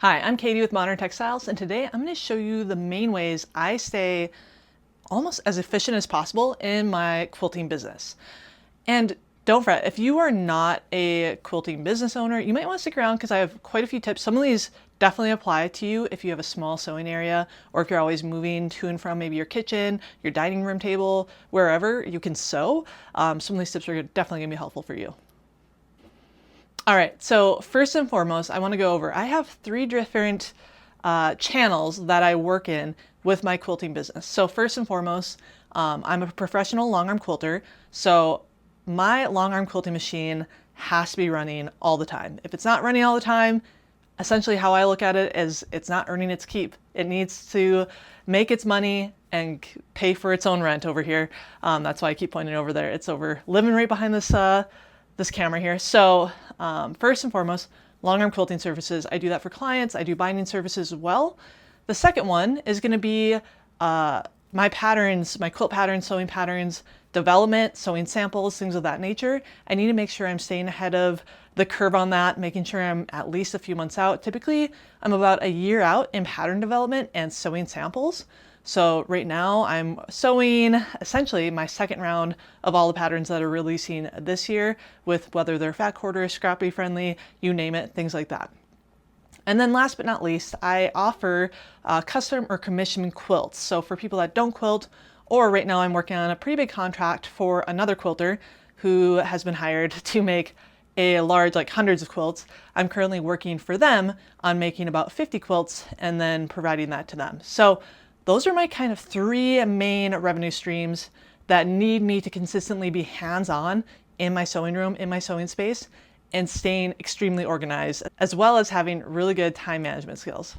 Hi, I'm Katie with Modern Textiles, and today I'm going to show you the main ways I stay almost as efficient as possible in my quilting business. And don't fret, if you are not a quilting business owner, you might want to stick around because I have quite a few tips. Some of these definitely apply to you if you have a small sewing area, or if you're always moving to and from maybe your kitchen, your dining room table, wherever you can sew. Some of these tips are definitely going to be helpful for you. All right, so first and foremost, I want to go over, I have three different channels that I work in with my quilting business. So first and foremost, I'm a professional long arm quilter. So my long arm quilting machine has to be running all the time. If it's not running all the time, essentially how I look at it is it's not earning its keep. It needs to make its money and pay for its own rent over here. That's why I keep pointing over there. It's over living right behind this camera here. So first and foremost, long arm quilting services. I do that for clients. I do binding services as well. The second one is going to be my patterns, my quilt patterns, sewing patterns, development, sewing samples, things of that nature. I need to make sure I'm staying ahead of the curve on that, making sure I'm at least a few months out. Typically, I'm about a year out in pattern development and sewing samples. So right now I'm sewing essentially my second round of all the patterns that are releasing this year, with whether they're fat quarter, scrappy friendly, you name it, things like that. And then last but not least, I offer custom or commission quilts. So for people that don't quilt, or right now I'm working on a pretty big contract for another quilter who has been hired to make a large, like hundreds of quilts. I'm currently working for them on making about 50 quilts and then providing that to them. So those are my kind of three main revenue streams that need me to consistently be hands-on in my sewing room, in my sewing space, and staying extremely organized, as well as having really good time management skills.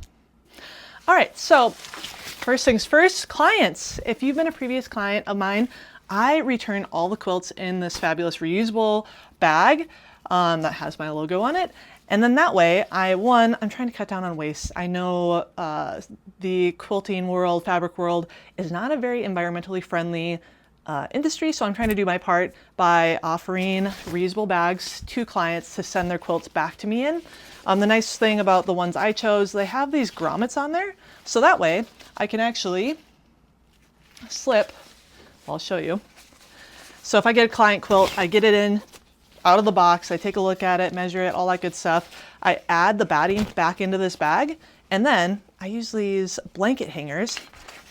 All right, so first things first, clients. If you've been a previous client of mine, I return all the quilts in this fabulous reusable bag that has my logo on it. And then that way, I'm trying to cut down on waste. I know the quilting world, fabric world is not a very environmentally friendly industry, so I'm trying to do my part by offering reusable bags to clients to send their quilts back to me in. The nice thing about the ones I chose, they have these grommets on there, so that way I can actually slip, I'll show you. So if I get a client quilt, I get it in out of the box, I take a look at it, measure it, all that good stuff. I add the batting back into this bag, and then I use these blanket hangers,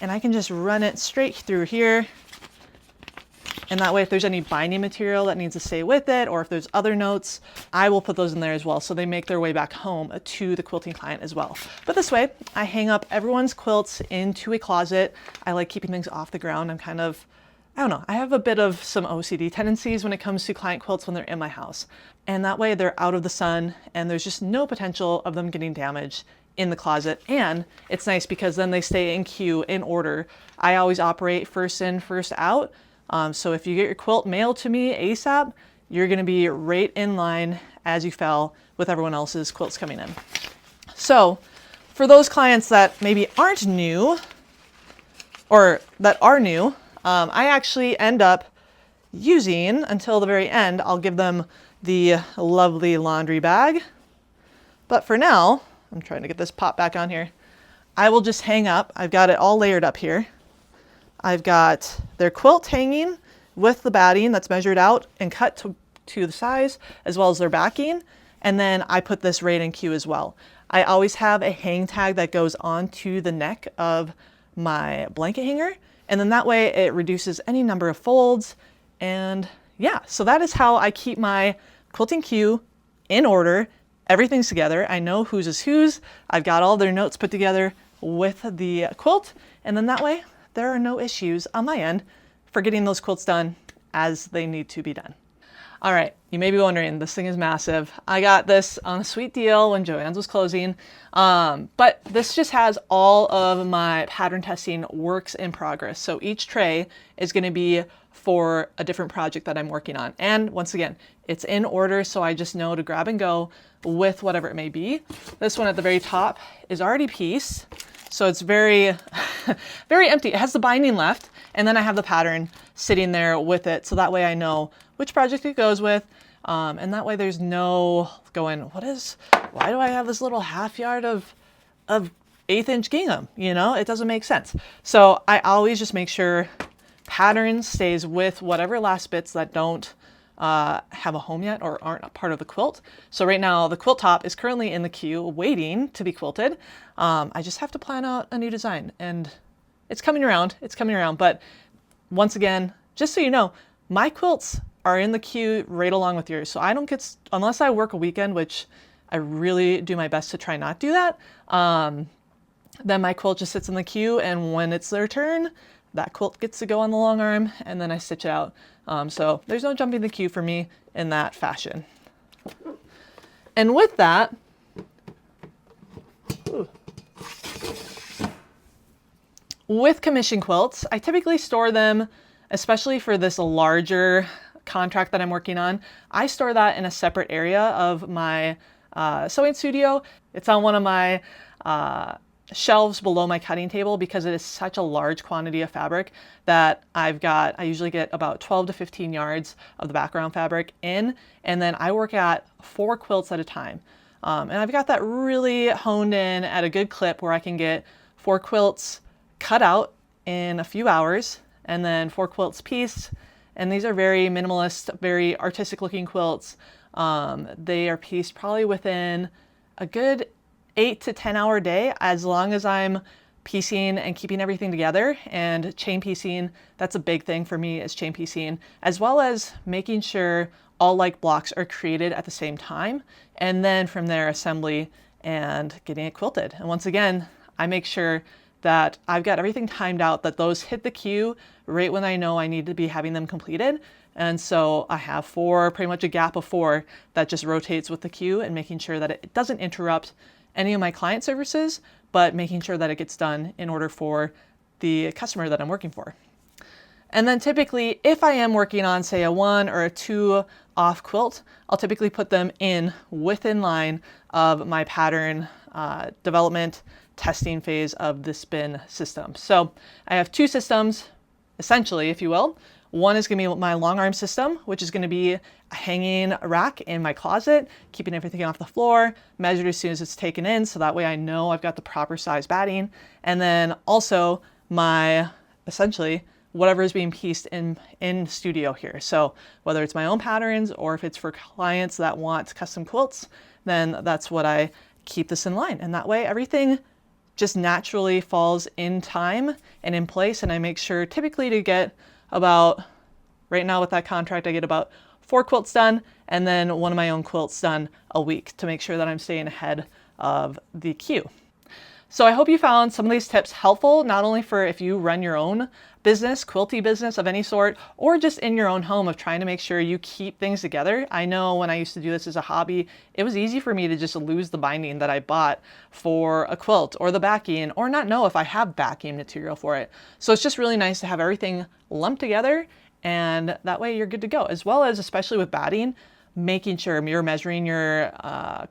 and I can just run it straight through here. And that way, if there's any binding material that needs to stay with it, or if there's other notes, I will put those in there as well, so they make their way back home to the quilting client as well. But this way, I hang up everyone's quilts into a closet. I like keeping things off the ground. I'm kind of, I don't know, I have a bit of some OCD tendencies when it comes to client quilts when they're in my house. And that way they're out of the sun and there's just no potential of them getting damaged in the closet. And it's nice because then they stay in queue, in order. I always operate first in, first out. So if you get your quilt mailed to me ASAP, you're gonna be right in line as you fell with everyone else's quilts coming in. So for those clients that maybe aren't new, or that are new, I actually end up using, until the very end, I'll give them the lovely laundry bag. But for now, I'm trying to get this pop back on here. I will just hang up. I've got it all layered up here. I've got their quilt hanging with the batting that's measured out and cut to the size, as well as their backing. And then I put this right in queue as well. I always have a hang tag that goes onto the neck of my blanket hanger. And then that way it reduces any number of folds. And yeah, so that is how I keep my quilting queue in order. Everything's together. I know whose is whose. I've got all their notes put together with the quilt. And then that way there are no issues on my end for getting those quilts done as they need to be done. All right, you may be wondering, this thing is massive. I got this on a sweet deal when Joann's was closing, but this just has all of my pattern testing works in progress. So each tray is gonna be for a different project that I'm working on. And once again, it's in order, so I just know to grab and go with whatever it may be. This one at the very top is already pieced, so it's very, very empty. It has the binding left, and then I have the pattern sitting there with it, so that way I know which project it goes with, And that way there's no going, why do I have this little half yard of 1/8 inch gingham? You know, it doesn't make sense. So I always just make sure pattern stays with whatever last bits that don't have a home yet or aren't a part of the quilt. So right now the quilt top is currently in the queue waiting to be quilted. I just have to plan out a new design, and it's coming around. It's coming around. But once again, just so you know, my quilts are in the queue right along with yours. So I don't get, unless I work a weekend, which I really do my best to try not do that, then my quilt just sits in the queue, and when it's their turn, that quilt gets to go on the long arm, and then I stitch it out. So there's no jumping the queue for me in that fashion. And with that, with commission quilts, I typically store them, especially for this larger contract that I'm working on, I store that in a separate area of my sewing studio. It's on one of my shelves below my cutting table because it is such a large quantity of fabric that I usually get about 12 to 15 yards of the background fabric in, and then I work at 4 quilts at a time. And I've got that really honed in at a good clip where I can get 4 quilts cut out in a few hours and then 4 quilts pieced. And these are very minimalist, very artistic looking quilts. They are pieced probably within a good 8 to 10 hour day, as long as I'm piecing and keeping everything together. And chain piecing, that's a big thing for me, is chain piecing, as well as making sure all like blocks are created at the same time. And then from there, assembly and getting it quilted. And once again, I make sure that I've got everything timed out, that those hit the queue right when I know I need to be having them completed. And so I have 4, pretty much a gap of 4 that just rotates with the queue, and making sure that it doesn't interrupt any of my client services, but making sure that it gets done in order for the customer that I'm working for. And then typically, if I am working on, say, a 1 or a 2 off quilt, I'll typically put them within line of my pattern development testing phase of the spin system. So I have 2 systems, essentially, if you will. One is going to be my long arm system, which is going to be a hanging rack in my closet, keeping everything off the floor, measured as soon as it's taken in, so that way I know I've got the proper size batting. And then also my, essentially, whatever is being pieced in studio here. So whether it's my own patterns or if it's for clients that want custom quilts, then that's what I keep this in line. And that way everything just naturally falls in time and in place. And I make sure typically to get about, right now with that contract, I get about 4 quilts done, and then one of my own quilts done a week, to make sure that I'm staying ahead of the queue. So I hope you found some of these tips helpful, not only for if you run your own business, quilty business of any sort, or just in your own home of trying to make sure you keep things together. I know when I used to do this as a hobby, it was easy for me to just lose the binding that I bought for a quilt, or the backing, or not know if I have backing material for it. So it's just really nice to have everything lumped together, and that way you're good to go. As well as, especially with batting, making sure you're measuring your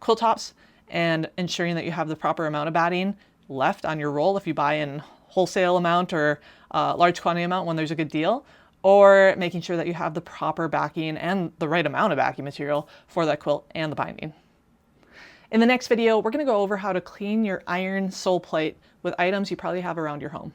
quilt tops and ensuring that you have the proper amount of batting left on your roll if you buy in wholesale amount or large quantity amount when there's a good deal, or making sure that you have the proper backing and the right amount of backing material for that quilt and the binding. In the next video, we're going to go over how to clean your iron sole plate with items you probably have around your home.